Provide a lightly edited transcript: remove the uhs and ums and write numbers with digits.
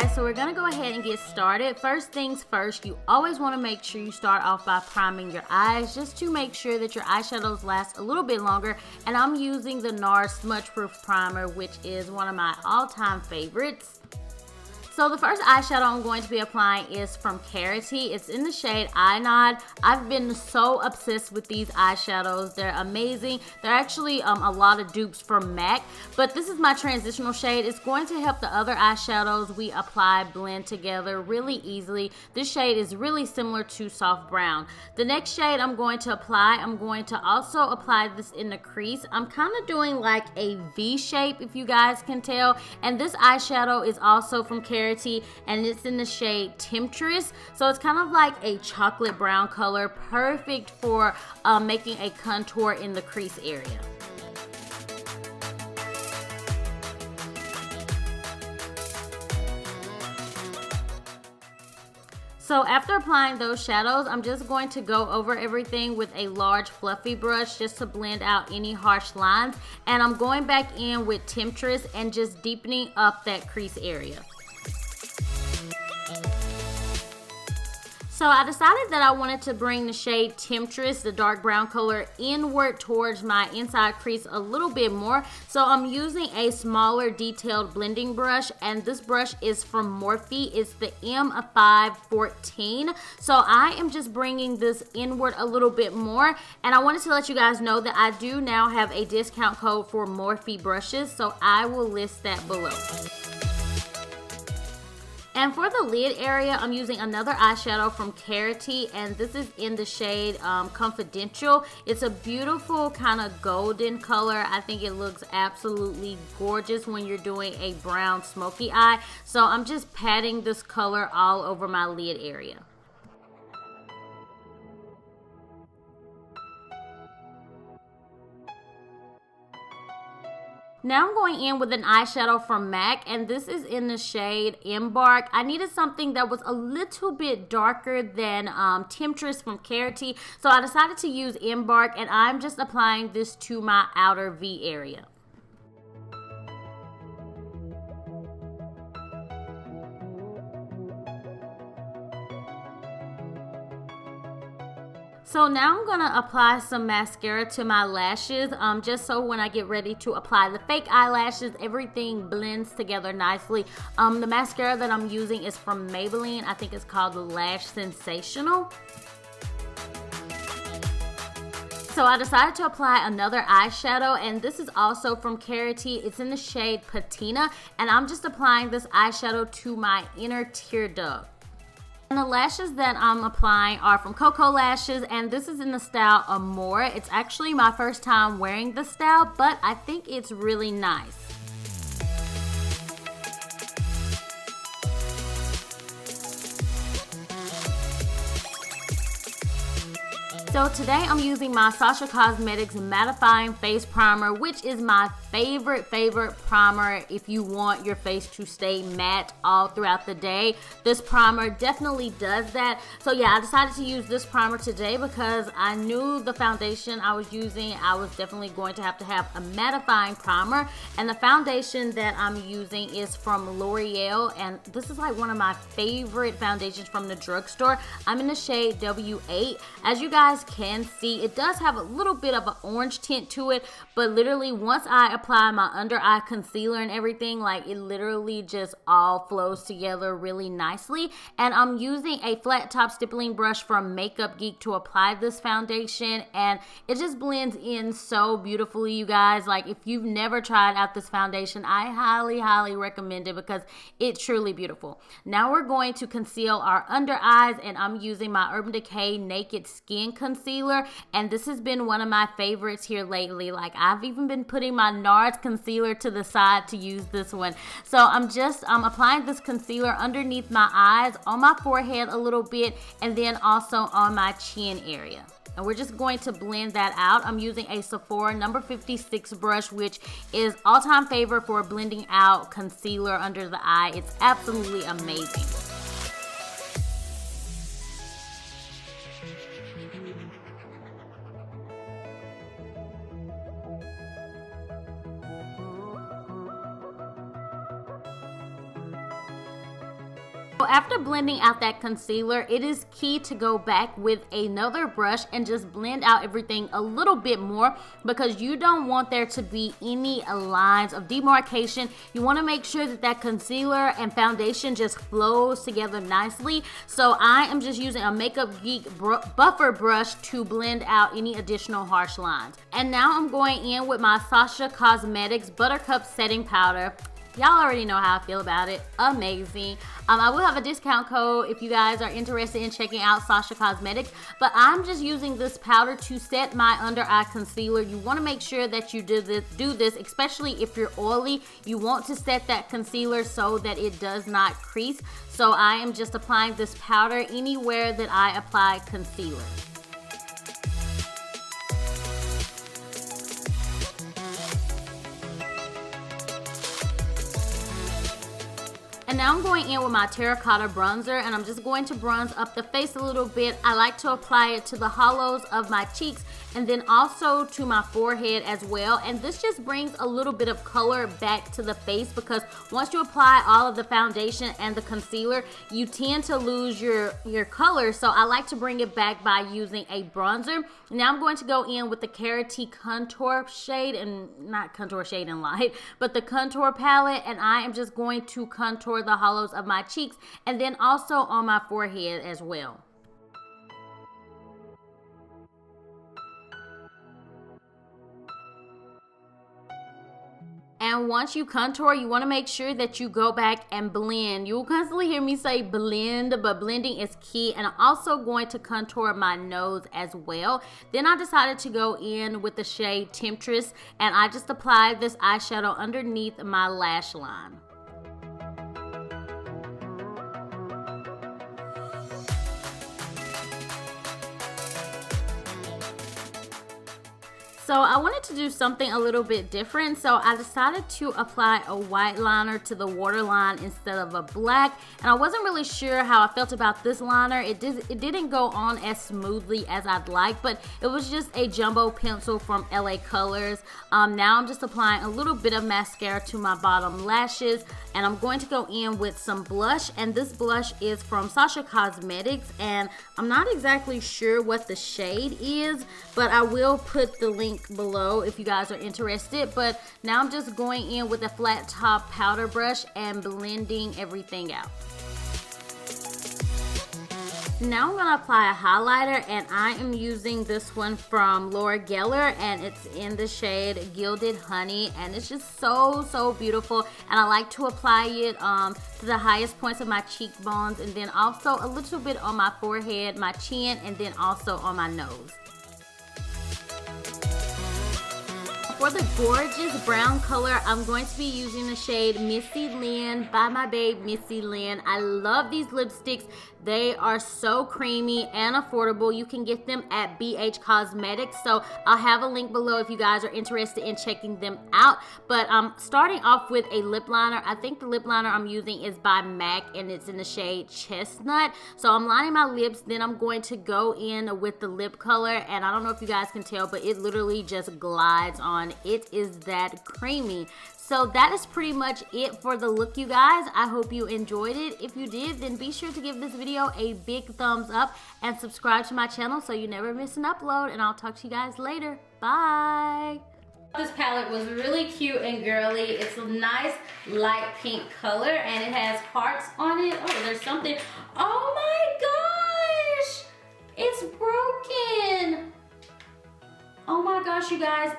guys, so we're gonna go ahead and get started. First things first, you always want to make sure you start off by priming your eyes just to make sure that your eyeshadows last a little bit longer. And I'm using the NARS Smudge Proof Primer, which is one of my all-time favorites. So the first eyeshadow I'm going to be applying is from Carity. It's in the shade I Nod. I've been so obsessed with these eyeshadows. They're amazing. They're actually a lot of dupes from MAC, but this is my transitional shade. It's going to help the other eyeshadows we apply blend together really easily. This shade is really similar to Soft Brown. The next shade I'm going to apply, I'm going to also apply this in the crease. I'm kind of doing like a V shape, if you guys can tell, and this eyeshadow is also from Carity, and it's in the shade Temptress. So it's kind of like a chocolate brown color, perfect for making a contour in the crease area. So after applying those shadows, I'm just going to go over everything with a large fluffy brush just to blend out any harsh lines. And I'm going back in with Temptress and just deepening up that crease area. So I decided that I wanted to bring the shade Temptress, the dark brown color, inward towards my inside crease a little bit more. So I'm using a smaller detailed blending brush, and this brush is from Morphe. It's the M514. So I am just bringing this inward a little bit more, and I wanted to let you guys know that I do now have a discount code for Morphe brushes, so I will list that below. And for the lid area, I'm using another eyeshadow from Carity, and this is in the shade Confidential. It's a beautiful kind of golden color. I think it looks absolutely gorgeous when you're doing a brown smoky eye. So I'm just patting this color all over my lid area. Now I'm going in with an eyeshadow from MAC, and this is in the shade Embark. I needed something that was a little bit darker than Temptress from Carity, so I decided to use Embark, and I'm just applying this to my outer V area. So now I'm going to apply some mascara to my lashes, just so when I get ready to apply the fake eyelashes, everything blends together nicely. The mascara that I'm using is from Maybelline. I think it's called the Lash Sensational. So I decided to apply another eyeshadow, and this is also from Carity. It's in the shade Patina, and I'm just applying this eyeshadow to my inner tear duct. And the lashes that I'm applying are from Koko lashes, and this is in the style Amore. It's actually my first time wearing the style, but I think it's really nice. So today I'm using my Sasha Cosmetics Mattifying Face Primer, which is my favorite primer if you want your face to stay matte all throughout the day. This primer definitely does that. So yeah, I decided to use this primer today because I knew the foundation I was using, I was definitely going to have a mattifying primer. And the foundation that I'm using is from L'Oreal, and this is like one of my favorite foundations from the drugstore. I'm in the shade W8. As you guys can see, it does have a little bit of an orange tint to it, but literally once I apply my under eye concealer and everything, like it literally just all flows together really nicely. And I'm using a flat top stippling brush from Makeup Geek to apply this foundation, and it just blends in so beautifully, you guys. Like if you've never tried out this foundation, I highly recommend it because it's truly beautiful. Now we're going to conceal our under eyes, and I'm using my Urban Decay Naked Skin Concealer, and this has been one of my favorites here lately. Like I've even been putting my NARS concealer to the side to use this one. So I'm applying this concealer underneath my eyes, on my forehead a little bit, and then also on my chin area. And we're just going to blend that out. I'm using a Sephora number 56 brush, which is all-time favorite for blending out concealer under the eye. It's absolutely amazing. So after blending out that concealer, it is key to go back with another brush and just blend out everything a little bit more, because you don't want there to be any lines of demarcation. You want to make sure that that concealer and foundation just flows together nicely. So I am just using a Makeup Geek buffer brush to blend out any additional harsh lines. And now I'm going in with my Sasha Cosmetics Buttercup Setting Powder. Y'all already know how I feel about it. Amazing. I will have a discount code if you guys are interested in checking out Sasha Cosmetics, but I'm just using this powder to set my under eye concealer. You want to make sure that you do this, especially if you're oily. You want to set that concealer so that it does not crease. So I am just applying this powder anywhere that I apply concealer. And now I'm going in with my terracotta bronzer, and I'm just going to bronze up the face a little bit. I like to apply it to the hollows of my cheeks and then also to my forehead as well. And this just brings a little bit of color back to the face, because once you apply all of the foundation and the concealer, you tend to lose your color. So I like to bring it back by using a bronzer. Now I'm going to go in with the Carity Contour shade, and not Contour Shade and Light, but the Contour palette, and I am just going to contour the hollows of my cheeks and then also on my forehead as well. And once you contour, you want to make sure that you go back and blend. You'll constantly hear me say blend, but blending is key. And I'm also going to contour my nose as well. Then I decided to go in with the shade Temptress, and I just applied this eyeshadow underneath my lash line. So I wanted to do something a little bit different, so I decided to apply a white liner to the waterline instead of a black. And I wasn't really sure how I felt about this liner. It didn't go on as smoothly as I'd like, but it was just a jumbo pencil from LA Colors. Now I'm just applying a little bit of mascara to my bottom lashes, and I'm going to go in with some blush. And this blush is from Sasha Cosmetics, and I'm not exactly sure what the shade is, but I will put the link below if you guys are interested. But now I'm just going in with a flat top powder brush and blending everything out. Now I'm going to apply a highlighter, and I am using this one from Laura Geller, and it's in the shade Gilded Honey, and it's just so beautiful. And I like to apply it to the highest points of my cheekbones, and then also a little bit on my forehead, my chin, and then also on my nose. For the gorgeous brown color, I'm going to be using the shade Missy Lynn by my babe Missy Lynn. I love these lipsticks. They are so creamy and affordable. You can get them at BH Cosmetics, so I'll have a link below if you guys are interested in checking them out. But I'm starting off with a lip liner. I think the lip liner I'm using is by MAC, and it's in the shade Chestnut. So I'm lining my lips, then I'm going to go in with the lip color, and I don't know if you guys can tell, but it literally just glides on. It is that creamy. So that is pretty much it for the look, you guys. I hope you enjoyed it. If you did, then be sure to give this video a big thumbs up and subscribe to my channel so you never miss an upload, and I'll talk to you guys later. Bye. This palette was really cute and girly. It's a nice light pink color, and it has hearts on it. Oh, there's something. Oh my gosh, it's broken. Oh my gosh, you guys.